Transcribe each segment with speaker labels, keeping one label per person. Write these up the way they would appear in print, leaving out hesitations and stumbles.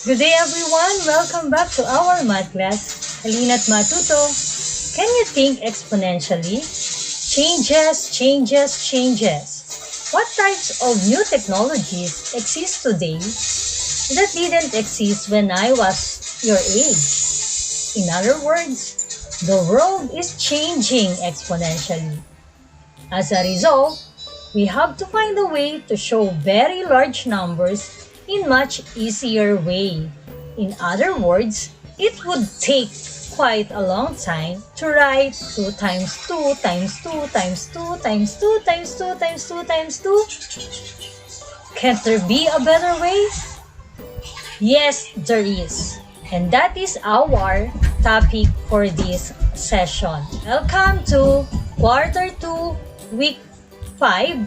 Speaker 1: Good day everyone! Welcome back to our math class. Halina't matuto. Can you think exponentially? Changes. What types of new technologies exist today that didn't exist when I was your age? In other words, the world is changing exponentially. As a result, we have to find a way to show very large numbers in much easier way. In other words, it would take quite a long time to write 2 times 2 times 2 times 2 times 2 times 2 times 2 times 2. Can't there be a better way? Yes, there is. And that is our topic for this session. Welcome to Quarter 2, Week 5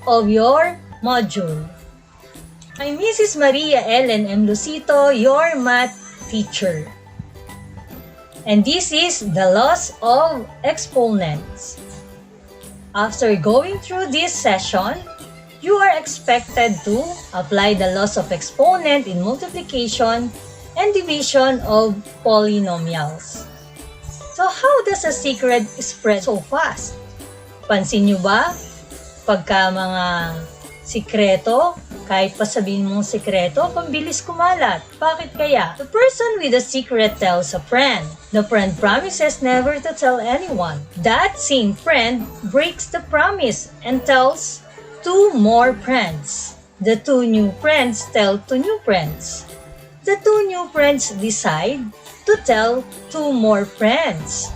Speaker 1: of your module. I'm Mrs. Maria Ellen M. Lucito, your math teacher. And this is the laws of exponents. After going through this session, you are expected to apply the laws of exponent in multiplication and division of polynomials. So how does a secret spread so fast? Pansin nyo ba? Pagka mga sikreto, kahit pa sabihin mong sikreto, pambilis kumalat. Bakit kaya? The person with a secret tells a friend. The friend promises never to tell anyone. That same friend breaks the promise and tells 2 more friends. The 2 new friends tell 2 new friends. The 2 new friends decide to tell 2 more friends.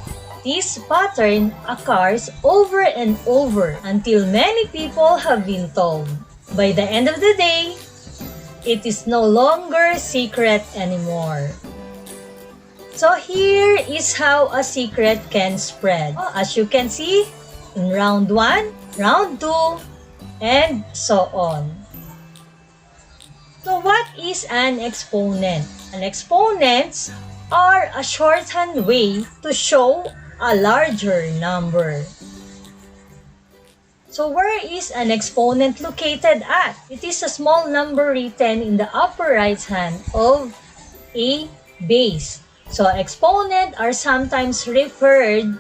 Speaker 1: This pattern occurs over and over until many people have been told. By the end of the day, it is no longer secret anymore. So here is how a secret can spread. As you can see, in round 1, round 2, and so on. So what is an exponent? An exponents are a shorthand way to show a larger number. So where is an exponent located at? It is a small number written in the upper right hand of a base. So exponent are sometimes referred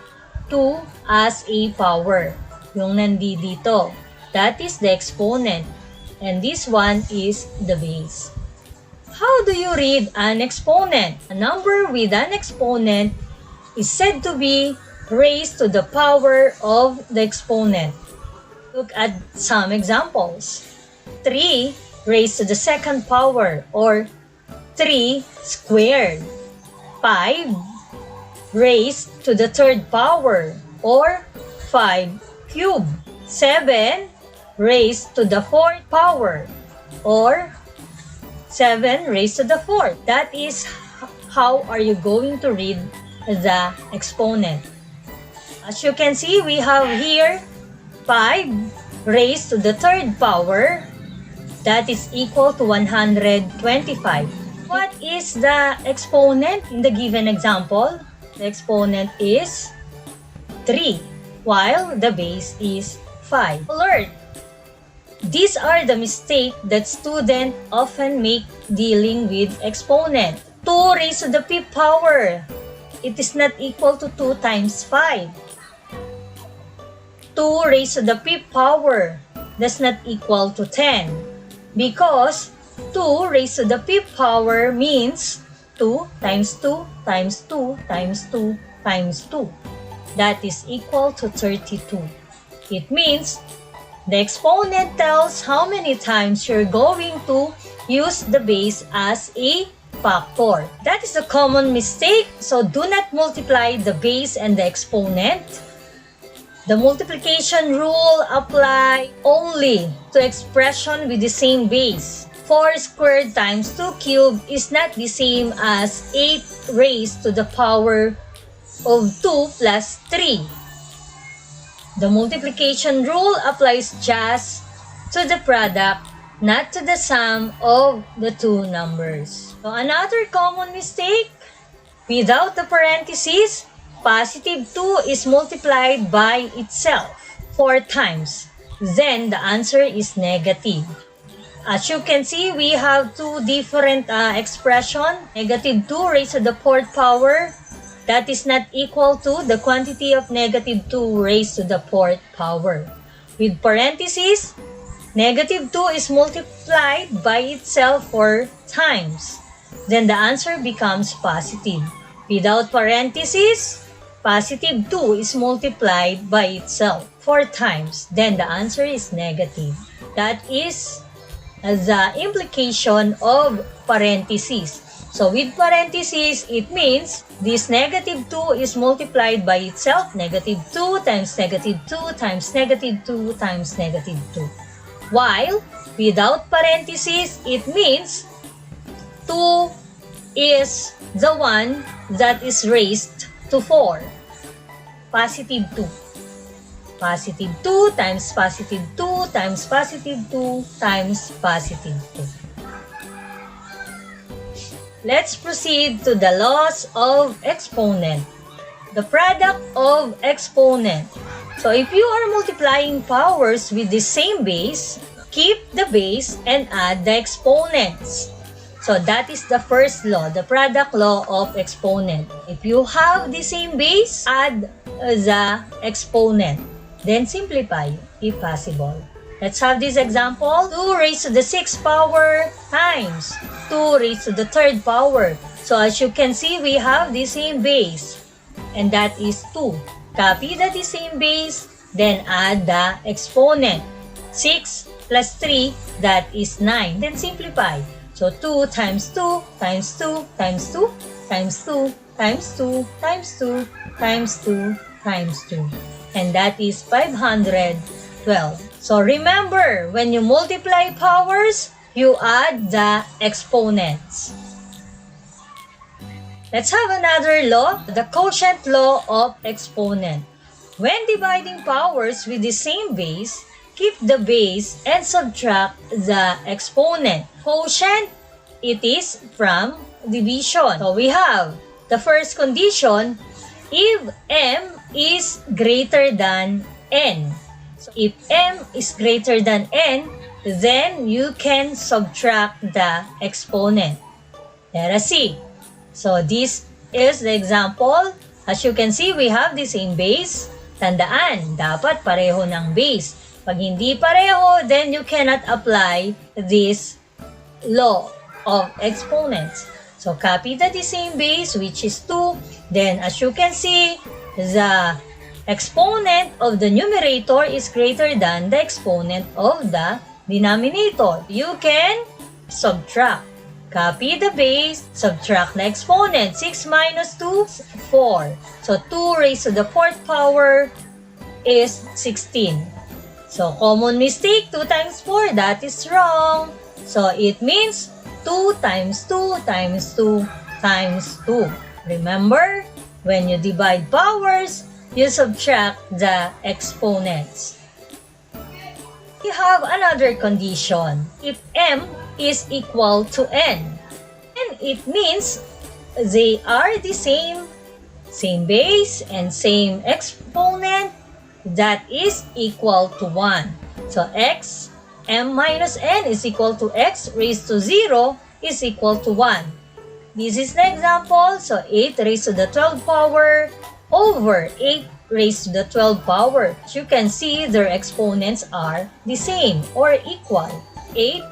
Speaker 1: to as a power. Yung nandito, that is the exponent. And this one is the base. How do you read an exponent? A number with an exponent is said to be raised to the power of the exponent. Look at some examples. 3 raised to the second power, or 3 squared. 5 raised to the third power, or 5 cubed. 7 raised to the fourth power, or 7 raised to the fourth. That is how are you going to read the exponent. As you can see, we have here 5 raised to the third power, that is equal to 125. What is the exponent in the given example? The exponent is 3, while the base is 5. Alert! These are the mistakes that students often make dealing with exponent. 2 raised to the 5th power. It is not equal to 2 times 5. 2 raised to the 5th power does not equal to 10, because 2 raised to the 5th power means 2 times 2 times 2 times 2 times 2. That is equal to 32. It means the exponent tells how many times you're going to use the base as a factor. That is a common mistake, so do not multiply the base and the exponent. The multiplication rule applies only to expression with the same base. 4 squared times 2 cubed is not the same as 8 raised to the power of 2 plus 3. The multiplication rule applies just to the product, not to the sum of the 2 numbers. So another common mistake, without the parentheses, positive 2 is multiplied by itself 4 times. Then the answer is negative. As you can see, we have two different expression. Negative 2 raised to the fourth power, that is not equal to the quantity of negative 2 raised to the fourth power. With parentheses, negative 2 is multiplied by itself 4 times. Then the answer becomes positive. Without parentheses, positive 2 is multiplied by itself 4 times. Then the answer is negative. That is the implication of parentheses. So with parentheses, it means this negative 2 is multiplied by itself. Negative 2 times negative 2 times negative 2 times negative 2. While without parentheses, it means 2 is the one that is raised to 4. Positive 2. Positive 2 times positive 2 times positive 2 times positive 2. Let's proceed to the laws of exponent. The product of exponent. So if you are multiplying powers with the same base, keep the base and add the exponents. So that is the first law, the product law of exponent. If you have the same base, add the exponent. Then simplify if possible. Let's have this example. 2 raised to the 6th power times 2 raised to the 3rd power. So as you can see, we have the same base. And that is 2. Copy the same base, then add the exponent. 6 plus 3, that is 9. Then simplify. So 2 times 2 times 2 times 2 times 2 times 2 times 2 times 2 times 2. And that is 512. So remember, when you multiply powers, you add the exponents. Let's have another law, the quotient law of exponent. When dividing powers with the same base, keep the base and subtract the exponent. Quotient, it is from division. So we have the first condition, if m is greater than n. So if m is greater than n, then you can subtract the exponent. Let us see. So this is the example. As you can see, we have the same base. Tandaan, dapat pareho ng base. Pag hindi pareho, then you cannot apply this law of exponents. So copy the same base, which is 2. Then as you can see, the exponent of the numerator is greater than the exponent of the denominator. You can subtract. Copy the base, subtract the exponent. 6 minus 2, 4. So 2 raised to the 4th power is 16. So common mistake, 2 times 4, that is wrong. So it means 2 times 2 times 2 times 2. Remember, when you divide powers, you subtract the exponents. You have another condition. If m is equal to n, and it means they are the same base and same exponent, that is equal to 1. So x, m minus n is equal to x raised to 0 is equal to 1. This is the example. So 8 raised to the 12th power over 8 raised to the 12th power. As you can see, their exponents are the same or equal. 8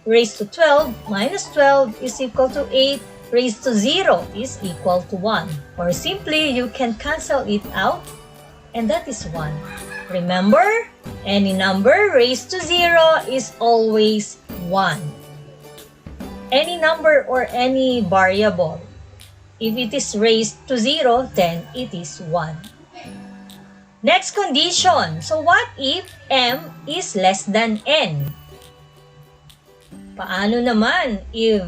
Speaker 1: raised to 12 minus 12 is equal to 8 raised to 0 is equal to 1. Or simply, you can cancel it out, and that is 1. Remember, any number raised to 0 is always 1. Any number or any variable, if it is raised to 0, then it is 1. Next condition. So what if m is less than n? Paano naman if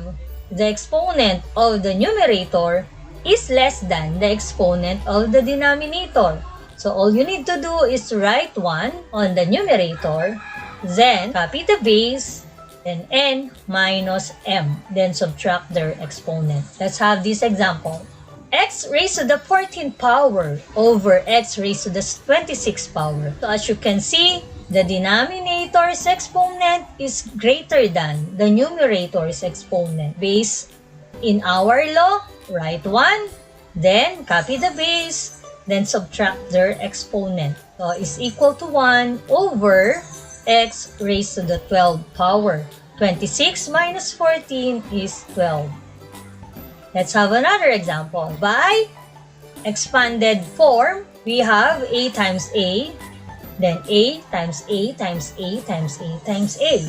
Speaker 1: the exponent of the numerator is less than the exponent of the denominator? So all you need to do is to write 1 on the numerator, then copy the base, then n minus m, then subtract their exponent. Let's have this example. X raised to the 14th power over x raised to the 26th power. So as you can see, the denominator denominator's exponent is greater than the numerator's exponent. Based in our law, write 1, then copy the base, then subtract their exponent. So is equal to 1 over x raised to the 12th power. 26 minus 14 is 12. Let's have another example. By expanded form, we have a times a, then a times a times a times a times a.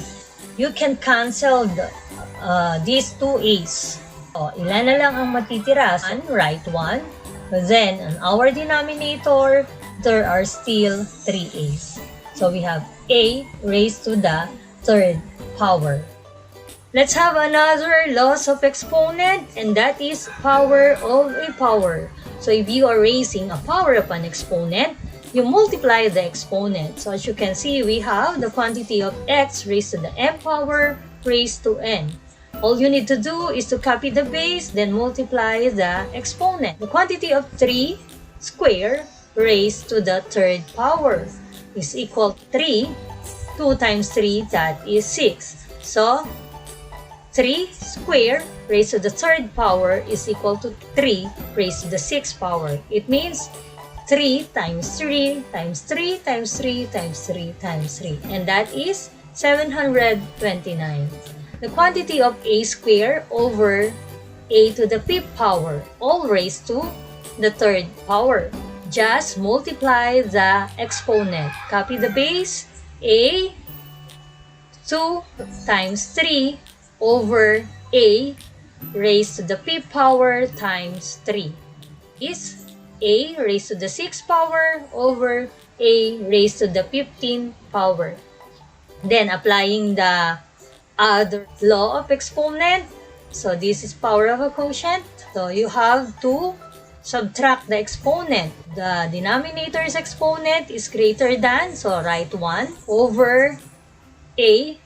Speaker 1: You can cancel these two a's. So, ilan na lang ang matitira? Write 1. Then, on our denominator, there are still 3 a's. So, we have a raised to the 3rd power. Let's have another laws of exponent, and that is power of a power. So if you are raising a power of an exponent, you multiply the exponent. So as you can see, we have the quantity of x raised to the m power raised to n. All you need to do is to copy the base, then multiply the exponent. The quantity of 3 square raised to the 3rd power is equal to 3. 2 times 3, that is 6. So 3 square raised to the 3rd power is equal to 3 raised to the 6th power. It means 3 times 3 times 3 times 3 times 3 times 3. And that is 729. The quantity of a square over a to the 5th power, all raised to the 3rd power. Just multiply the exponent. Copy the base. A 2 times 3 over a raised to the 5th power times 3 is a raised to the 6th power over a raised to the 15th power. Then applying the other law of exponent, so this is power of a quotient. So you have to subtract the exponent. The denominator's exponent is greater than, so write 1 over a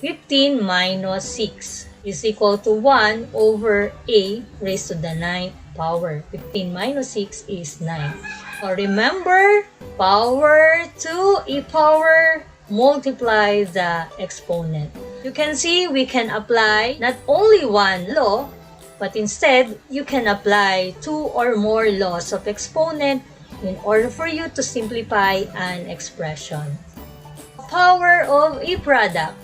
Speaker 1: 15 minus 6 is equal to 1 over a raised to the 9th power. 15 minus 6 is 9. So remember, power to a power, multiply the exponent. You can see we can apply not only one law, but instead you can apply 2 or more laws of exponent in order for you to simplify an expression. Power of a product.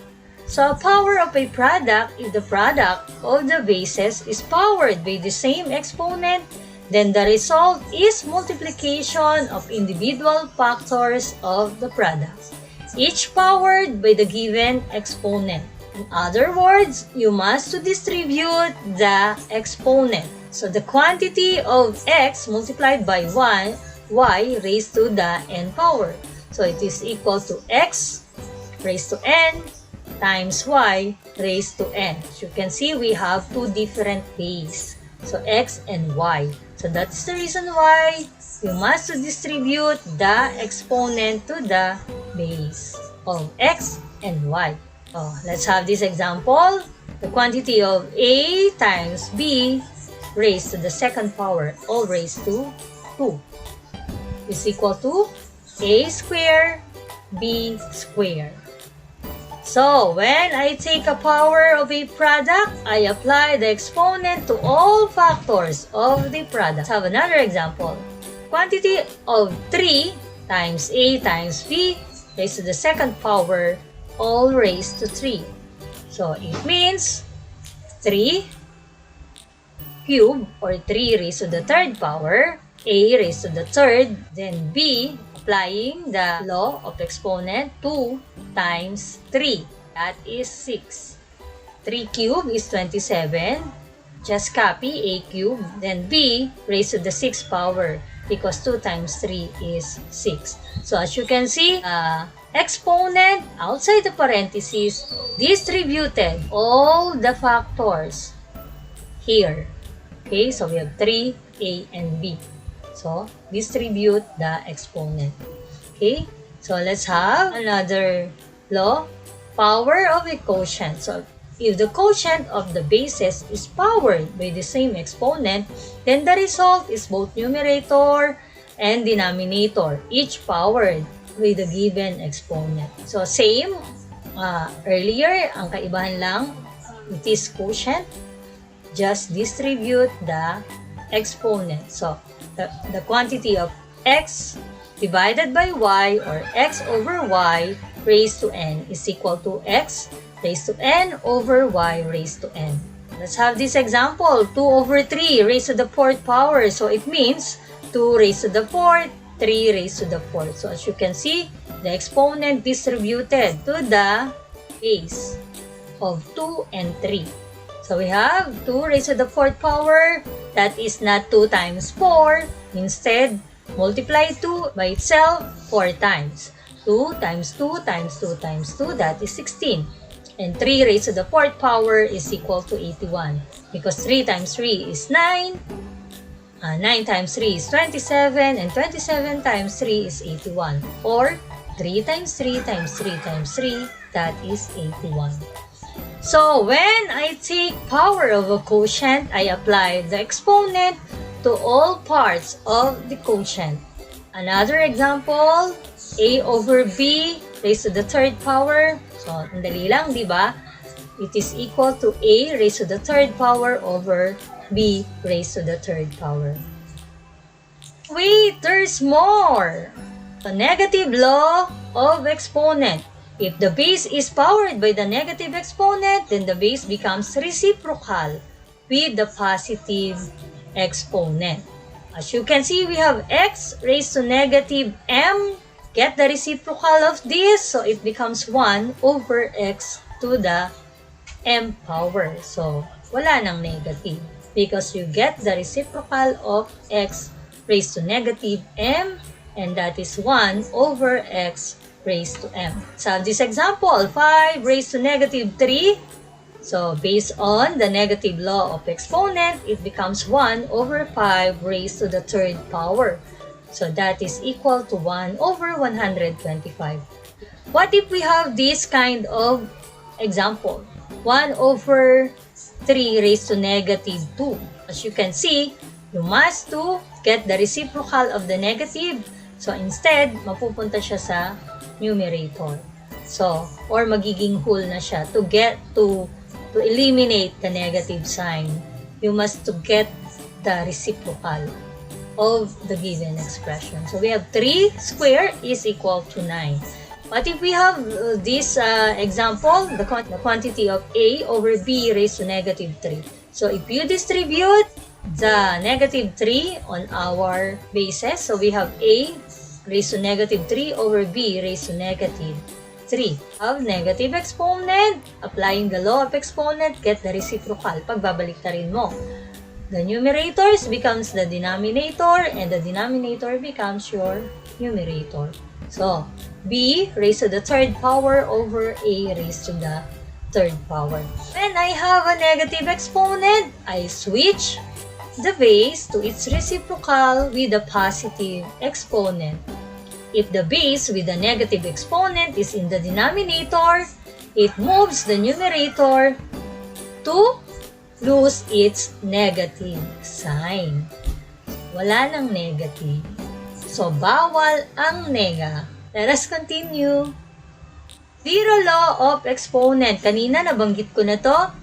Speaker 1: So, power of a product is the product of the bases is powered by the same exponent, then the result is multiplication of individual factors of the product, each powered by the given exponent. In other words, you must distribute the exponent. So, the quantity of x multiplied by y raised to the n power. So, it is equal to x raised to n times y raised to n. As you can see, we have 2 different bases. So, x and y. So, that's the reason why you must distribute the exponent to the base of x and y. Oh, let's have this example. The quantity of a times b raised to the 2nd power, all raised to 2, is equal to a square b square. So, when I take a power of a product, I apply the exponent to all factors of the product. Let's have another example. Quantity of 3 times a times b raised to the 2nd power, all raised to 3. So, it means 3 cubed or 3 raised to the 3rd power, a raised to the 3rd, then b, applying the law of exponent, 2 times 3. That is 6. 3 cubed is 27. Just copy a cubed, then b raised to the 6th power because 2 times 3 is 6. So as you can see, exponent outside the parentheses distributed all the factors here. Okay, so we have 3, a, and b. So, distribute the exponent. Okay, so let's have another law. Power of a quotient. So, if the quotient of the bases is powered by the same exponent, then the result is both numerator and denominator, each powered with the given exponent. So same, earlier, ang kaibahan lang, it is quotient. Just distribute the exponent. So the quantity of x divided by y, or x over y raised to n, is equal to x raised to n over y raised to n. Let's have this example, 2 over 3 raised to the 4th power. So it means 2 raised to the 4th, 3 raised to the 4th. So as you can see, the exponent distributed to the base of 2 and 3. So we have 2 raised to the 4th power. That is not 2 times 4. Instead, multiply 2 by itself 4 times. 2 times 2 times 2 times 2, that is 16. And 3 raised to the 4th power is equal to 81. Because 3 times 3 is 9. 9 times 3 is 27. And 27 times 3 is 81. Or 3 times 3 times 3 times 3, that is 81. So when I take power of a quotient, I apply the exponent to all parts of the quotient. Another example, a over b raised to the 3rd power. So, ang dali lang, di ba? It is equal to a raised to the 3rd power over b raised to the 3rd power. Wait, there's more! The negative law of exponent. If the base is powered by the negative exponent, then the base becomes reciprocal with the positive exponent. As you can see, we have x raised to negative m. Get the reciprocal of this, so it becomes 1 over x to the m power. So, wala nang negative because you get the reciprocal of x raised to negative m, and that is 1 over x raised to m. So, this example, 5 raised to negative 3. So, based on the negative law of exponent, it becomes 1 over 5 raised to the 3rd power. So, that is equal to 1 over 125. What if we have this kind of example? 1 over 3 raised to negative 2. As you can see, you must to get the reciprocal of the negative. So, instead, mapupunta siya sa numerator. So, or magiging whole na siya. To eliminate the negative sign, you must to get the reciprocal of the given expression. So we have 3 squared is equal to 9. But if we have this example, the quantity of a over b raised to negative 3. So if you distribute the negative 3 on our bases, so we have a raised to negative 3 over b raised to negative 3. Have negative exponent, applying the law of exponent, get the reciprocal. Pagbabaliktarin mo. The numerators becomes the denominator, and the denominator becomes your numerator. So, b raised to the 3rd power over a raised to the 3rd power. When I have a negative exponent, I switch the base to its reciprocal with a positive exponent. If the base with the negative exponent is in the denominator, it moves the numerator to lose its negative sign. Wala nang negative. So, bawal ang nega. Let us continue. Zero law of exponent. Kanina nabanggit ko na to.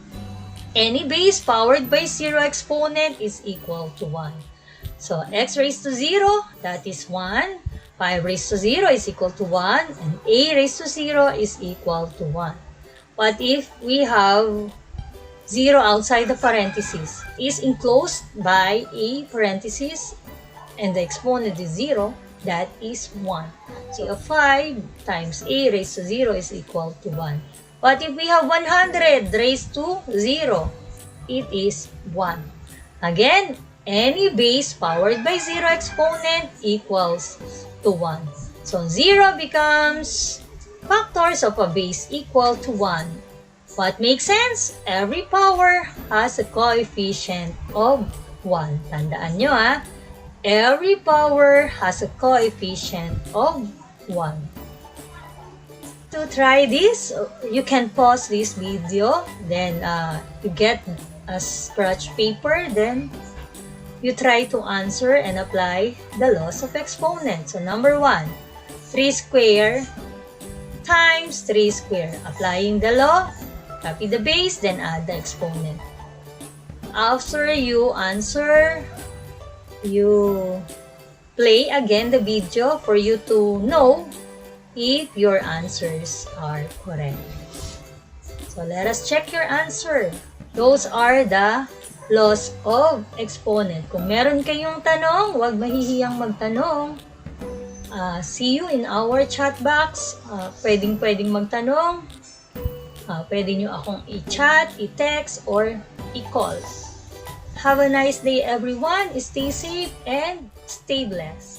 Speaker 1: Any base powered by zero exponent is equal to 1. So, x raised to 0, that is 1. 5 raised to 0 is equal to 1. And a raised to 0 is equal to 1. What if we have 0 outside the parentheses is enclosed by a parenthesis and the exponent is 0, that is 1. So 5 times a raised to 0 is equal to 1. But if we have 100 raised to 0, it is 1. Again, any base powered by 0 exponent equals to 1. So 0 becomes factors of a base equal to 1. What makes sense? Every power has a coefficient of 1. Tandaan nyo ha. Every power has a coefficient of 1. To try this, you can pause this video. Then you get a scratch paper. Then you try to answer and apply the laws of exponents. So number 1. 3 square times 3 square. Applying the law, copy the base, then add the exponent. After you answer, you play again the video for you to know if your answers are correct. So let us check your answer. Those are the laws of exponent. Kung meron kayong tanong, huwag mahihiyang magtanong. See you in our chat box. Pwedeng magtanong. Pwede nyo akong i-chat, i-text, or i-call. Have a nice day everyone. Stay safe and stay blessed.